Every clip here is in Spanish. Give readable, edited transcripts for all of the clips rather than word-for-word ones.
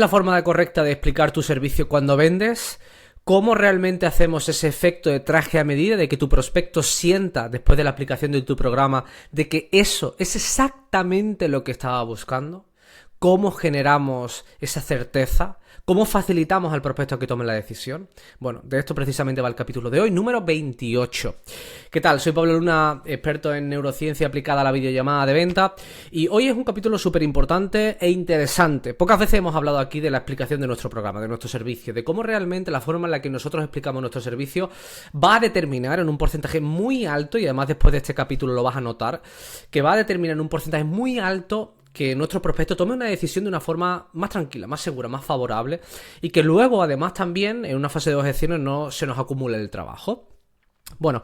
La forma correcta de explicar tu servicio cuando vendes, cómo realmente hacemos ese efecto de traje a medida, de que tu prospecto sienta después de la aplicación de tu programa de que eso es exactamente lo que estaba buscando, cómo generamos esa certeza, cómo facilitamos al prospecto que tome la decisión. Bueno, de esto precisamente va el capítulo de hoy, número 28. ¿Qué tal? Soy Pablo Luna, experto en neurociencia aplicada a la videollamada de venta, y hoy es un capítulo súper importante e interesante. Pocas veces hemos hablado aquí de la explicación de nuestro programa, de nuestro servicio, de cómo realmente la forma en la que nosotros explicamos nuestro servicio va a determinar en un porcentaje muy alto, y además después de este capítulo lo vas a notar, que va a determinar en un porcentaje muy alto que nuestro prospecto tome una decisión de una forma más tranquila, más segura, más favorable, y que luego además también en una fase de objeciones no se nos acumule el trabajo. Bueno,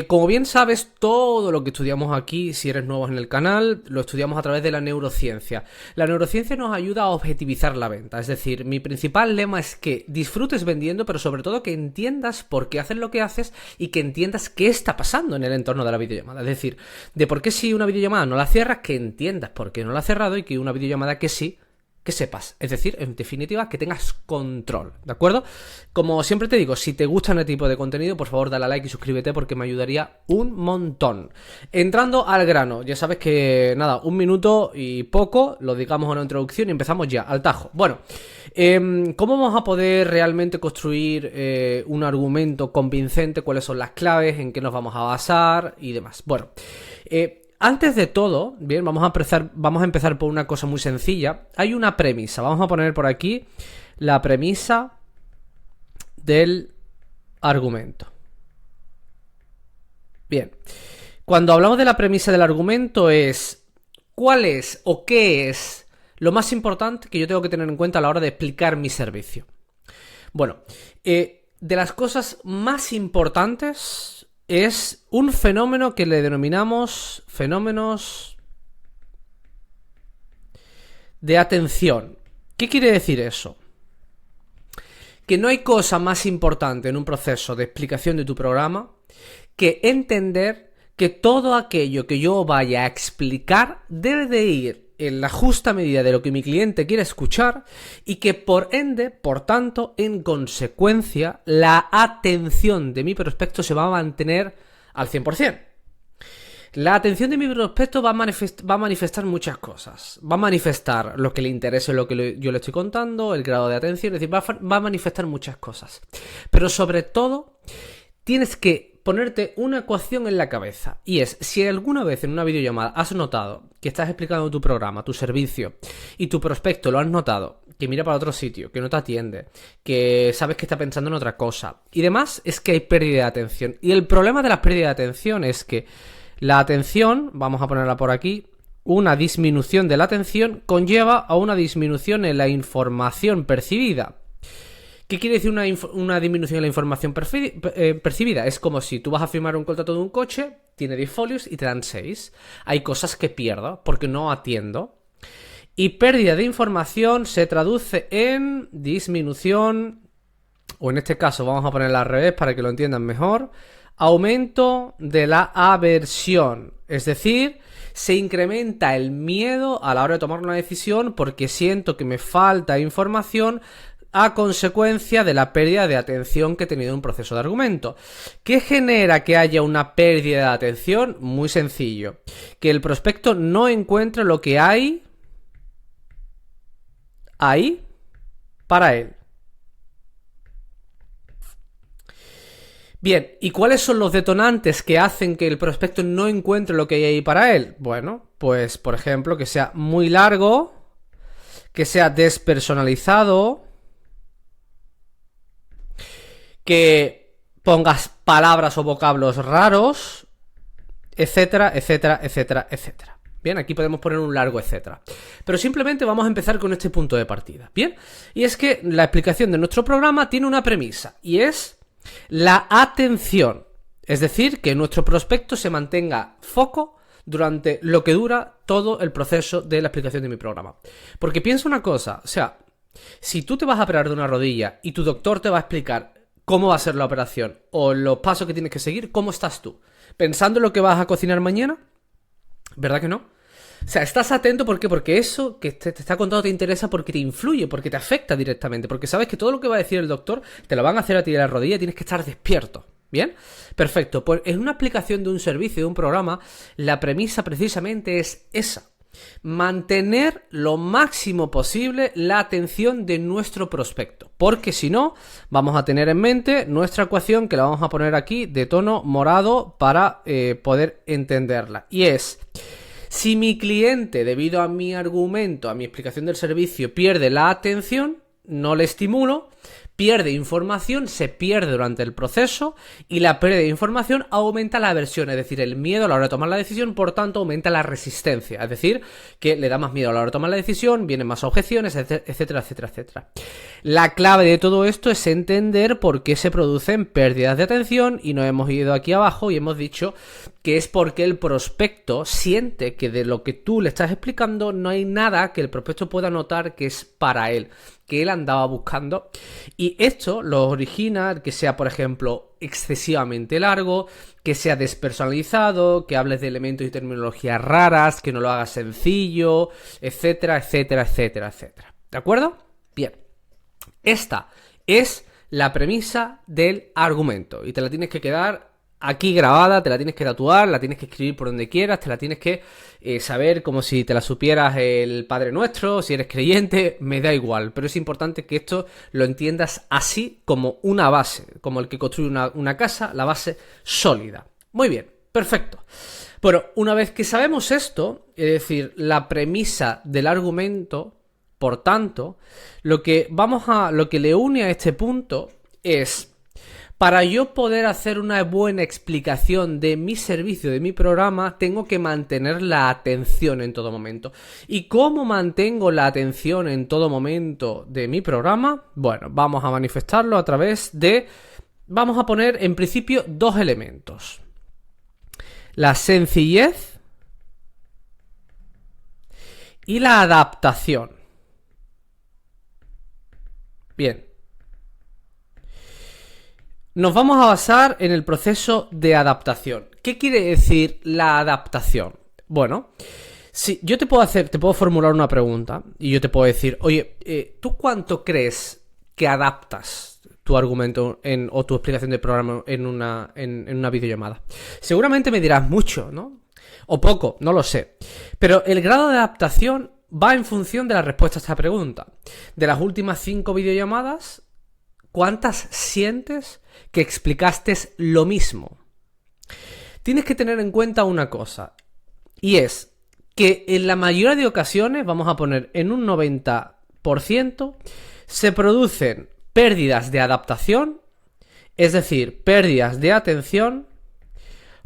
como bien sabes, todo lo que estudiamos aquí, si eres nuevo en el canal, lo estudiamos a través de la neurociencia. La neurociencia nos ayuda a objetivizar la venta, es decir, mi principal lema es que disfrutes vendiendo, pero sobre todo que entiendas por qué haces lo que haces y que entiendas qué está pasando en el entorno de la videollamada. Es decir, de por qué si una videollamada no la cierras, que entiendas por qué no la has cerrado, y que una videollamada que sí, que sepas, es decir, en definitiva, que tengas control, ¿de acuerdo? Como siempre te digo, si te gusta este tipo de contenido, por favor dale a like y suscríbete porque me ayudaría un montón. Entrando al grano, ya sabes que nada, 1 minuto y poco, lo digamos en una introducción y empezamos ya, al tajo. Bueno, ¿cómo vamos a poder realmente construir un argumento convincente? ¿Cuáles son las claves? ¿En qué nos vamos a basar? Y demás. Bueno, antes de todo, bien, vamos a empezar por una cosa muy sencilla. Hay una premisa, vamos a poner por aquí la premisa del argumento. Bien, cuando hablamos de la premisa del argumento es ¿cuál es o qué es lo más importante que yo tengo que tener en cuenta a la hora de explicar mi servicio? Bueno, de las cosas más importantes es un fenómeno que le denominamos fenómenos de atención. ¿Qué quiere decir eso? Que no hay cosa más importante en un proceso de explicación de tu programa que entender que todo aquello que yo vaya a explicar debe de ir en la justa medida de lo que mi cliente quiere escuchar, y que por ende, por tanto, en consecuencia, la atención de mi prospecto se va a mantener al 100%. La atención de mi prospecto va a manifestar muchas cosas. Va a manifestar lo que le interesa, lo que yo le estoy contando, el grado de atención, es decir, va a manifestar muchas cosas. Pero sobre todo, tienes que ponerte una ecuación en la cabeza, y es, si alguna vez en una videollamada has notado que estás explicando tu programa, tu servicio, y tu prospecto lo has notado, que mira para otro sitio, que no te atiende, que sabes que está pensando en otra cosa y demás, es que hay pérdida de atención. Y el problema de la pérdida de atención es que la atención, vamos a ponerla por aquí, una disminución de la atención conlleva a una disminución en la información percibida. ¿Qué quiere decir una disminución en la información percibida? Es como si tú vas a firmar un contrato de un coche, tiene 10 folios y te dan 6. Hay cosas que pierdo porque no atiendo. Y pérdida de información se traduce en disminución, o en este caso vamos a ponerla al revés para que lo entiendan mejor, aumento de la aversión. Es decir, se incrementa el miedo a la hora de tomar una decisión porque siento que me falta información a consecuencia de la pérdida de atención que he tenido en un proceso de argumento. ¿Qué genera que haya una pérdida de atención? Muy sencillo. Que el prospecto no encuentre lo que hay ahí para él. Bien, ¿y cuáles son los detonantes que hacen que el prospecto no encuentre lo que hay ahí para él? Bueno, pues por ejemplo, que sea muy largo, que sea despersonalizado, que pongas palabras o vocablos raros, etcétera, etcétera, etcétera, etcétera. Bien, aquí podemos poner un largo etcétera. Pero simplemente vamos a empezar con este punto de partida. Bien, y es que la explicación de nuestro programa tiene una premisa, y es la atención. Es decir, que nuestro prospecto se mantenga foco durante lo que dura todo el proceso de la explicación de mi programa. Porque piensa una cosa, o sea, si tú te vas a operar de una rodilla y tu doctor te va a explicar cómo va a ser la operación o los pasos que tienes que seguir, ¿cómo estás tú? ¿Pensando en lo que vas a cocinar mañana? ¿Verdad que no? O sea, estás atento, ¿por qué? Porque eso que te está contando te interesa porque te influye, porque te afecta directamente, porque sabes que todo lo que va a decir el doctor te lo van a hacer a ti de la rodilla y tienes que estar despierto. ¿Bien? Perfecto. Pues en una aplicación de un servicio, de un programa, la premisa precisamente es esa. Mantener lo máximo posible la atención de nuestro prospecto, porque si no, vamos a tener en mente nuestra ecuación, que la vamos a poner aquí de tono morado para poder entenderla, y es: si mi cliente, debido a mi argumento, a mi explicación del servicio, pierde la atención, no le estimulo, pierde información, se pierde durante el proceso, y la pérdida de información aumenta la aversión, es decir, el miedo a la hora de tomar la decisión, por tanto aumenta la resistencia, es decir, que le da más miedo a la hora de tomar la decisión, vienen más objeciones, etcétera, etcétera, etcétera. La clave de todo esto es entender por qué se producen pérdidas de atención, y nos hemos ido aquí abajo y hemos dicho que es porque el prospecto siente que de lo que tú le estás explicando no hay nada que el prospecto pueda notar que es para él, que él andaba buscando, y esto lo origina que sea, por ejemplo, excesivamente largo, que sea despersonalizado, que hables de elementos y terminologías raras, que no lo hagas sencillo, etcétera, etcétera, etcétera, etcétera. ¿De acuerdo? Bien. Esta es la premisa del argumento y te la tienes que quedar aquí grabada, te la tienes que tatuar, la tienes que escribir por donde quieras, te la tienes que saber como si te la supieras el Padre Nuestro, si eres creyente, me da igual, pero es importante que esto lo entiendas así, como una base, como el que construye una casa, la base sólida. Muy bien, perfecto. Bueno, una vez que sabemos esto, es decir, la premisa del argumento, por tanto, lo que le une a este punto es: para yo poder hacer una buena explicación de mi servicio, de mi programa, tengo que mantener la atención en todo momento. ¿Y cómo mantengo la atención en todo momento de mi programa? Bueno, vamos a manifestarlo a través de... Vamos a poner en principio dos elementos: la sencillez y la adaptación. Bien. Nos vamos a basar en el proceso de adaptación. ¿Qué quiere decir la adaptación? Bueno, si yo te puedo formular una pregunta y yo te puedo decir: oye, ¿tú cuánto crees que adaptas tu argumento o tu explicación de programa en una videollamada? Seguramente me dirás mucho, ¿no? O poco, no lo sé. Pero el grado de adaptación va en función de la respuesta a esta pregunta. De las últimas 5 videollamadas, ¿cuántas sientes que explicaste lo mismo? Tienes que tener en cuenta una cosa, y es que en la mayoría de ocasiones, vamos a poner en un 90%, se producen pérdidas de adaptación, es decir, pérdidas de atención,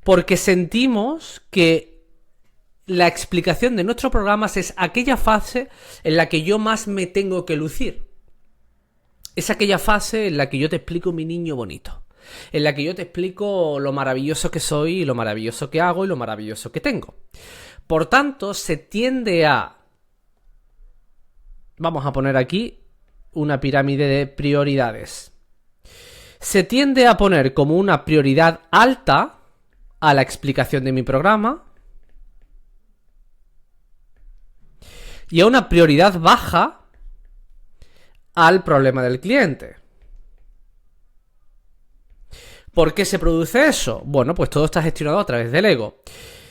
porque sentimos que la explicación de nuestros programas es aquella fase en la que yo más me tengo que lucir. Es aquella fase en la que yo te explico mi niño bonito, en la que yo te explico lo maravilloso que soy y lo maravilloso que hago y lo maravilloso que tengo. Por tanto, se tiende a... Vamos a poner aquí una pirámide de prioridades. Se tiende a poner como una prioridad alta a la explicación de mi programa y a una prioridad baja al problema del cliente. ¿Por qué se produce eso? Bueno, pues todo está gestionado a través del ego.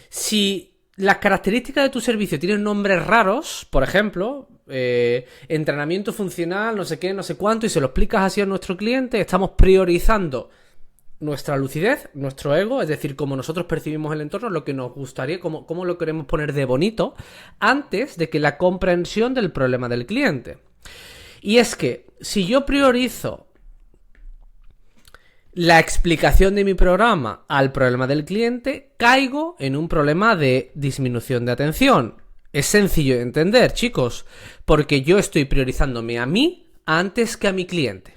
Si las características de tu servicio tienen nombres raros, por ejemplo, entrenamiento funcional, no sé qué, no sé cuánto, y se lo explicas así a nuestro cliente, estamos priorizando nuestra lucidez, nuestro ego, es decir, cómo nosotros percibimos el entorno, lo que nos gustaría, cómo lo queremos poner de bonito, antes de que la comprensión del problema del cliente. Y es que si yo priorizo la explicación de mi programa al problema del cliente, caigo en un problema de disminución de atención. Es sencillo de entender, chicos, porque yo estoy priorizándome a mí antes que a mi cliente.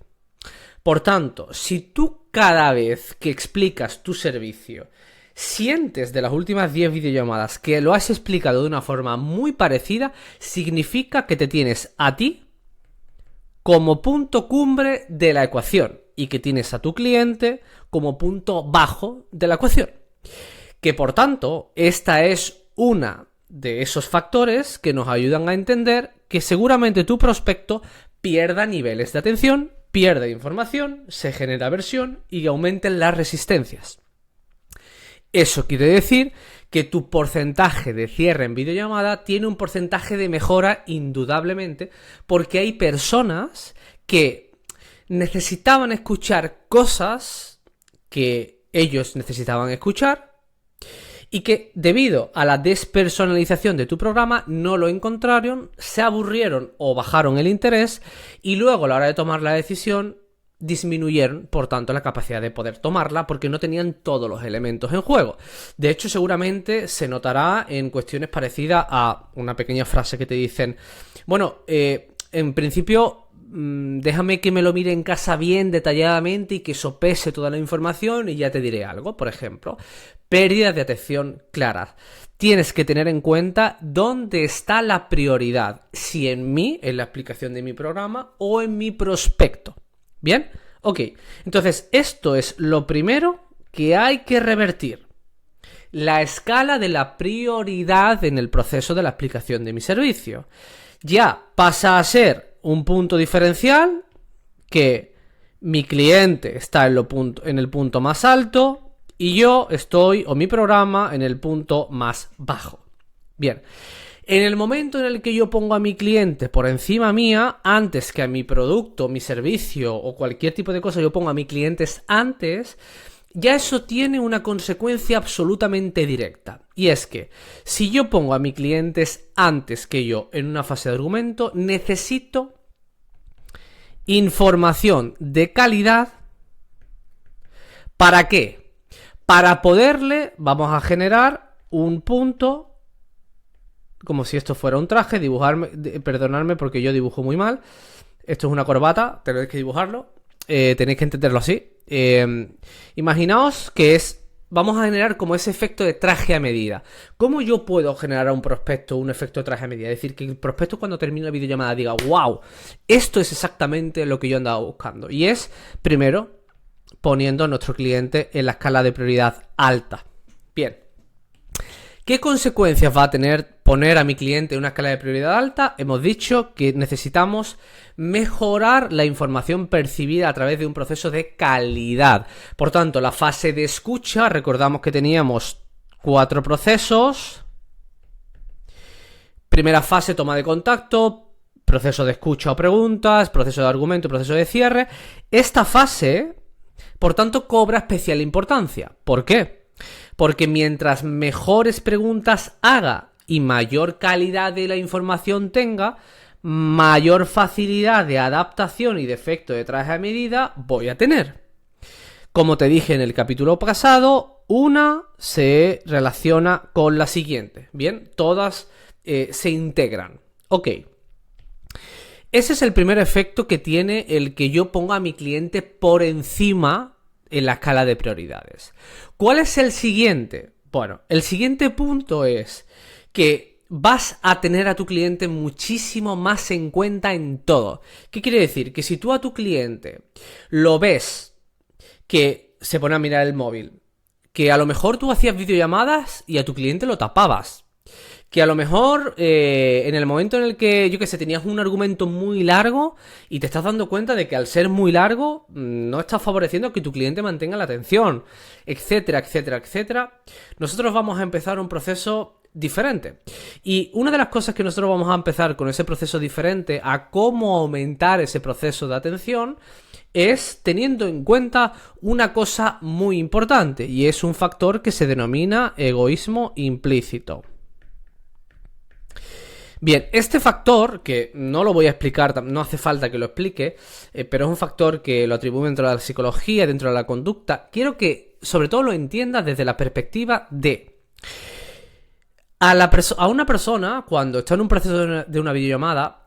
Por tanto, si tú cada vez que explicas tu servicio sientes de las últimas 10 videollamadas que lo has explicado de una forma muy parecida, significa que te tienes a ti como punto cumbre de la ecuación y que tienes a tu cliente como punto bajo de la ecuación. Que por tanto, esta es una de esos factores que nos ayudan a entender que seguramente tu prospecto pierda niveles de atención, pierda información, se genera aversión y aumenten las resistencias. Eso quiere decir que tu porcentaje de cierre en videollamada tiene un porcentaje de mejora indudablemente, porque hay personas que necesitaban escuchar cosas que ellos necesitaban escuchar y que debido a la despersonalización de tu programa no lo encontraron, se aburrieron o bajaron el interés y luego a la hora de tomar la decisión disminuyeron, por tanto, la capacidad de poder tomarla porque no tenían todos los elementos en juego. De hecho, seguramente se notará en cuestiones parecidas a una pequeña frase que te dicen, bueno, en principio déjame que me lo mire en casa bien detalladamente y que sopese toda la información y ya te diré algo. Por ejemplo, pérdidas de atención claras. Tienes que tener en cuenta dónde está la prioridad, si en mí, en la explicación de mi programa, o en mi prospecto. ¿Bien? Ok, entonces esto es lo primero que hay que revertir. La escala de la prioridad en el proceso de la explicación de mi servicio. Ya pasa a ser un punto diferencial que mi cliente está en el punto más alto y yo estoy, o mi programa, en el punto más bajo. Bien. En el momento en el que yo pongo a mi cliente por encima mía, antes que a mi producto, mi servicio o cualquier tipo de cosa, yo pongo a mis clientes antes, ya eso tiene una consecuencia absolutamente directa. Y es que, si yo pongo a mis clientes antes que yo en una fase de argumento, necesito información de calidad. ¿Para qué? Para poderle, vamos a generar un punto, como si esto fuera un traje, perdonadme porque yo dibujo muy mal. Esto es una corbata, tenéis que dibujarlo, tenéis que entenderlo así. Imaginaos que vamos a generar como ese efecto de traje a medida. ¿Cómo yo puedo generar a un prospecto un efecto de traje a medida? Es decir, que el prospecto cuando termine la videollamada diga, wow, esto es exactamente lo que yo andaba buscando. Y es, primero, poniendo a nuestro cliente en la escala de prioridad alta. Bien. ¿Qué consecuencias va a tener poner a mi cliente en una escala de prioridad alta? Hemos dicho que necesitamos mejorar la información percibida a través de un proceso de calidad. Por tanto, la fase de escucha, recordamos que teníamos 4 procesos. Primera fase, toma de contacto, proceso de escucha o preguntas, proceso de argumento y proceso de cierre. Esta fase, por tanto, cobra especial importancia. ¿Por qué? Porque mientras mejores preguntas haga y mayor calidad de la información tenga, mayor facilidad de adaptación y de efecto de traje a medida voy a tener. Como te dije en el capítulo pasado, una se relaciona con la siguiente. Bien, todas se integran. Ok. Ese es el primer efecto que tiene el que yo ponga a mi cliente por encima en la escala de prioridades. ¿Cuál es el siguiente? Bueno, el siguiente punto es que vas a tener a tu cliente muchísimo más en cuenta en todo. ¿Qué quiere decir? Que si tú a tu cliente lo ves que se pone a mirar el móvil, que a lo mejor tú hacías videollamadas y a tu cliente lo tapabas, que a lo mejor en el momento en el que, yo que sé, tenías un argumento muy largo y te estás dando cuenta de que al ser muy largo no estás favoreciendo que tu cliente mantenga la atención, etcétera, etcétera, etcétera, nosotros vamos a empezar un proceso diferente. Y una de las cosas que nosotros vamos a empezar con ese proceso diferente a cómo aumentar ese proceso de atención es teniendo en cuenta una cosa muy importante, y es un factor que se denomina egoísmo implícito. Bien, este factor, que no lo voy a explicar, no hace falta que lo explique, pero es un factor que lo atribuyo dentro de la psicología, dentro de la conducta. Quiero que sobre todo lo entiendas desde la perspectiva de a una persona, cuando está en un proceso de una videollamada,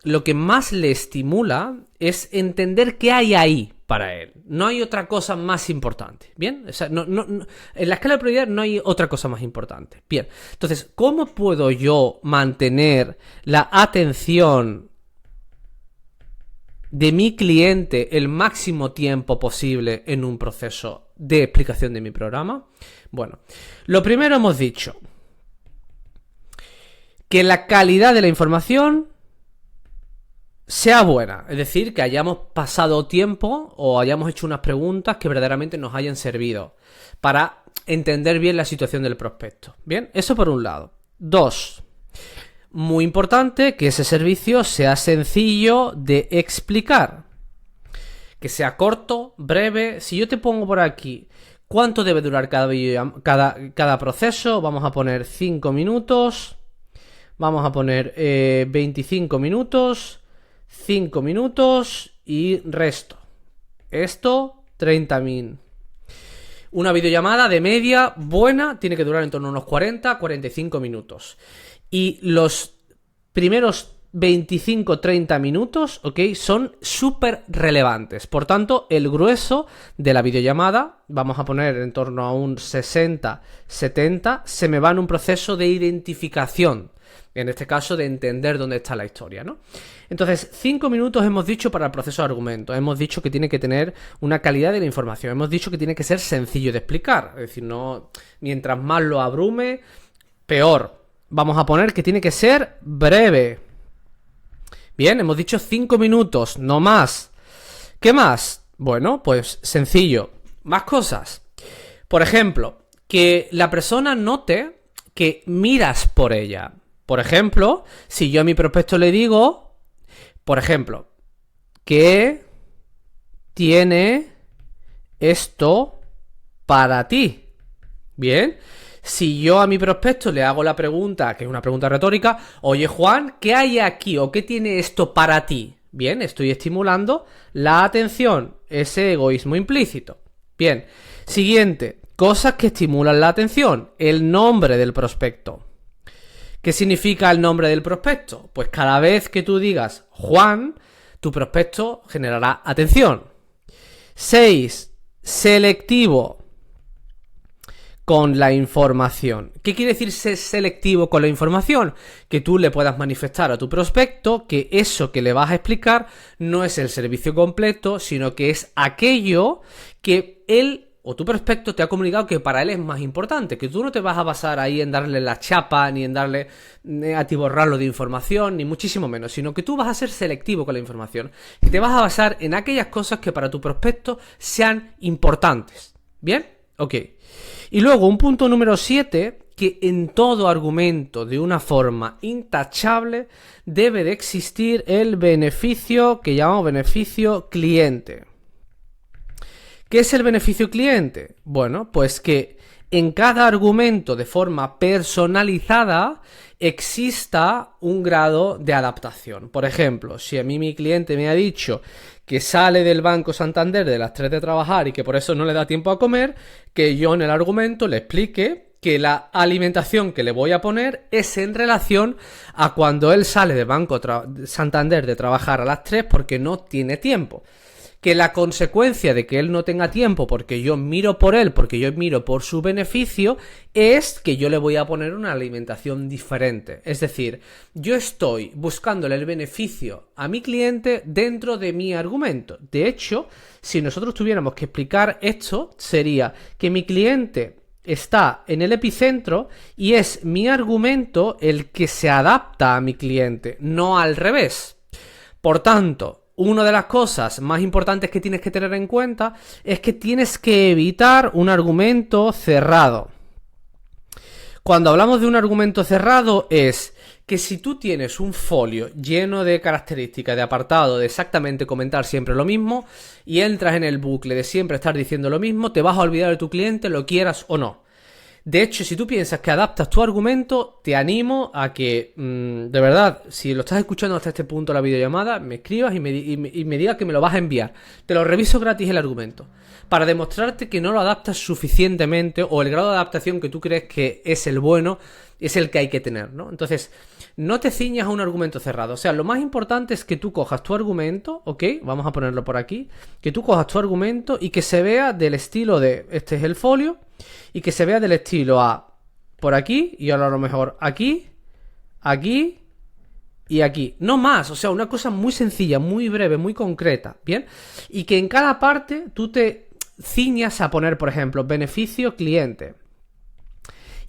lo que más le estimula es entender qué hay ahí para él. No hay otra cosa más importante. ¿Bien? O sea, en la escala de prioridad no hay otra cosa más importante. Bien. Entonces, ¿cómo puedo yo mantener la atención de mi cliente el máximo tiempo posible en un proceso de explicación de mi programa? Bueno, lo primero hemos dicho, que la calidad de la información sea buena, es decir, que hayamos pasado tiempo o hayamos hecho unas preguntas que verdaderamente nos hayan servido para entender bien la situación del prospecto. Bien, eso por un lado. 2. Muy importante que ese servicio sea sencillo de explicar, que sea corto, breve. Si yo te pongo por aquí cuánto debe durar cada proceso, vamos a poner 5 minutos, vamos a poner 25 minutos, 5 minutos y resto. Esto, 30.000. Una videollamada de media buena tiene que durar en torno a unos 40-45 minutos. Y los primeros 25-30 minutos, ¿ok? Son súper relevantes. Por tanto, el grueso de la videollamada, vamos a poner en torno a un 60-70, se me va en un proceso de identificación. En este caso, de entender dónde está la historia, ¿no? Entonces, 5 minutos hemos dicho para el proceso de argumento. Hemos dicho que tiene que tener una calidad de la información. Hemos dicho que tiene que ser sencillo de explicar. Es decir, no, mientras más lo abrume, peor. Vamos a poner que tiene que ser breve. Bien, hemos dicho 5 minutos, no más. ¿Qué más? Bueno, pues sencillo. Más cosas. Por ejemplo, que la persona note que miras por ella. Por ejemplo, si yo a mi prospecto le digo, por ejemplo, ¿qué tiene esto para ti? Bien, si yo a mi prospecto le hago la pregunta, que es una pregunta retórica, oye Juan, ¿qué hay aquí o qué tiene esto para ti? Bien, estoy estimulando la atención, ese egoísmo implícito. Bien, siguiente, cosas que estimulan la atención, el nombre del prospecto. ¿Qué significa el nombre del prospecto? Pues cada vez que tú digas Juan, tu prospecto generará atención. 6. Selectivo con la información. ¿Qué quiere decir ser selectivo con la información? Que tú le puedas manifestar a tu prospecto que eso que le vas a explicar no es el servicio completo, sino que es aquello que él o tu prospecto te ha comunicado que para él es más importante, que tú no te vas a basar ahí en darle la chapa, ni en darle atiborrarlo de información, ni muchísimo menos, sino que tú vas a ser selectivo con la información, que te vas a basar en aquellas cosas que para tu prospecto sean importantes. ¿Bien? Ok. Y luego un punto número 7, que en todo argumento de una forma intachable debe de existir el beneficio que llamamos beneficio cliente. ¿Qué es el beneficio cliente? Bueno, pues que en cada argumento de forma personalizada exista un grado de adaptación. Por ejemplo, si a mí mi cliente me ha dicho que sale del Banco Santander de las 3 de trabajar y que por eso no le da tiempo a comer, que yo en el argumento le explique que la alimentación que le voy a poner es en relación a cuando él sale del Banco Santander de trabajar a las 3 porque no tiene tiempo. Que la consecuencia de que él no tenga tiempo porque yo miro por él, porque yo miro por su beneficio, es que yo le voy a poner una alimentación diferente. Es decir, yo estoy buscándole el beneficio a mi cliente dentro de mi argumento. De hecho, si nosotros tuviéramos que explicar esto, sería que mi cliente está en el epicentro y es mi argumento el que se adapta a mi cliente, no al revés. Por tanto, una de las cosas más importantes que tienes que tener en cuenta es que tienes que evitar un argumento cerrado. Cuando hablamos de un argumento cerrado es que si tú tienes un folio lleno de características, de apartado, de exactamente comentar siempre lo mismo y entras en el bucle de siempre estar diciendo lo mismo, te vas a olvidar de tu cliente, lo quieras o no. De hecho, si tú piensas que adaptas tu argumento, te animo a que, de verdad, si lo estás escuchando hasta este punto de la videollamada, me escribas y me digas que me lo vas a enviar. Te lo reviso gratis el argumento, para demostrarte que no lo adaptas suficientemente o el grado de adaptación que tú crees que es el bueno, es el que hay que tener, ¿no? Entonces, no te ciñas a un argumento cerrado. O sea, lo más importante es que tú cojas tu argumento, ¿ok? Vamos a ponerlo por aquí. Que tú cojas tu argumento y que se vea del estilo de, este es el folio, y que se vea del estilo a por aquí, y ahora a lo mejor aquí, aquí y aquí. No más, o sea, una cosa muy sencilla, muy breve, muy concreta, ¿bien? Y que en cada parte tú te ciñas a poner, por ejemplo, beneficio cliente.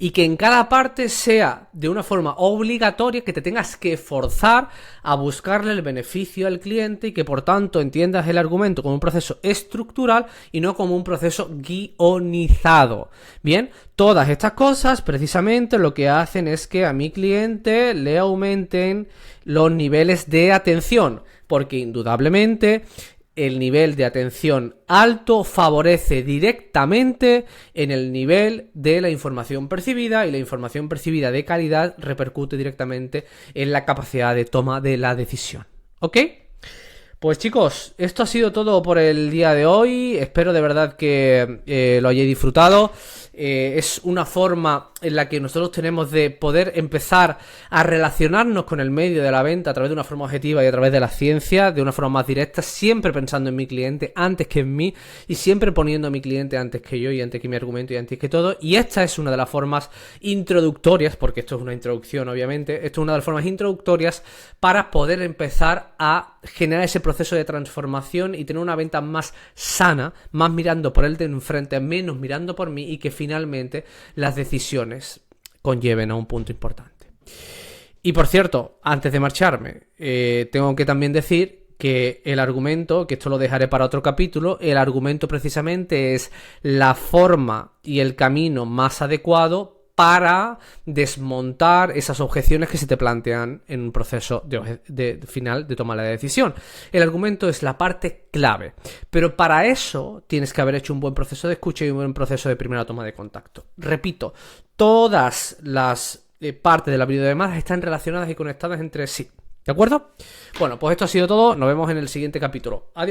y que en cada parte sea de una forma obligatoria, que te tengas que forzar a buscarle el beneficio al cliente y que por tanto entiendas el argumento como un proceso estructural y no como un proceso guionizado. Bien, todas estas cosas precisamente lo que hacen es que a mi cliente le aumenten los niveles de atención, porque indudablemente el nivel de atención alto favorece directamente en el nivel de la información percibida, y la información percibida de calidad repercute directamente en la capacidad de toma de la decisión. ¿Ok? Pues chicos, esto ha sido todo por el día de hoy. Espero de verdad que lo hayáis disfrutado. Es una forma en la que nosotros tenemos de poder empezar a relacionarnos con el medio de la venta a través de una forma objetiva y a través de la ciencia, de una forma más directa, siempre pensando en mi cliente antes que en mí y siempre poniendo a mi cliente antes que yo y antes que mi argumento y antes que todo. Y esta es una de las formas introductorias, porque esto es una introducción obviamente, esto es una de las formas introductorias para poder empezar a generar ese proceso de transformación y tener una venta más sana, más mirando por el de enfrente, menos mirando por mí, y que finalmente las decisiones conlleven a un punto importante. Y por cierto, antes de marcharme, tengo que también decir que el argumento, que esto lo dejaré para otro capítulo, el argumento precisamente es la forma y el camino más adecuado para desmontar esas objeciones que se te plantean en un proceso de final de toma de decisión. El argumento es la parte clave, pero para eso tienes que haber hecho un buen proceso de escucha y un buen proceso de primera toma de contacto. Repito, todas las partes de la videollamada están relacionadas y conectadas entre sí. ¿De acuerdo? Bueno, pues esto ha sido todo. Nos vemos en el siguiente capítulo. Adiós.